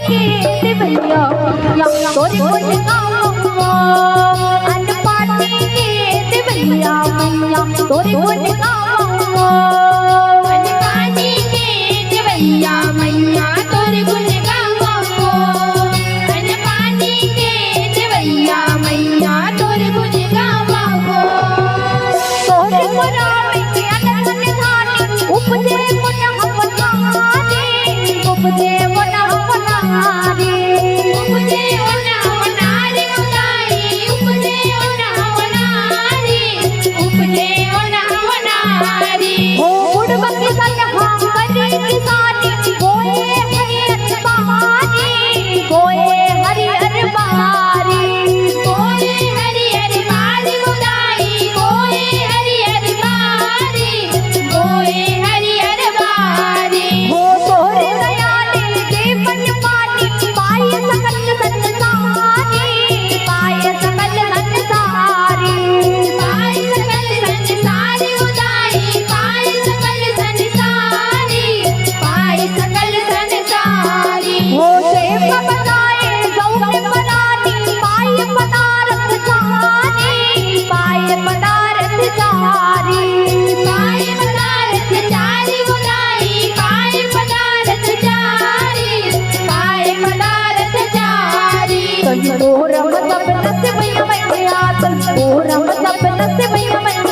के देवैया मैया तोरे गुण गावो अन पानी के देवैया मैया तोरे गुण गावो अन पानी के देवैया मैया तोरे गुण गावो अन पानी के देवैया मैया तोरे गुण गावो तोरे मरावे के अनन धानी उपजे मुन हवनारी उपजे मुन हवनारी उपजे मुन हवनारी उदाई उपजे मुन हवनारी उपजे मुन हवनारी ओ बुड़बक सन हम करी किसानी कोए हरियर बहारी कोए हरियर बहारी कोए हरियर बारी उदाई कोए हरियर बारी कोए हरियर बारी हो तोरे दयाले देवन पानी पाय सकल संसारी पाय सकल संसारी पाय सकल संसारी उदाई पाय सकल संसारी पाय सकल संसारी हो सेव बनाए गौर बनानी पाय पदारथ चारी पाय पदारथ चारी पाय पदारथ चारी उदाई पाय पदारथ चारी पाय पदारथ चारी तोरम सब नस भैया मैया तोरम सब नस भैया मैया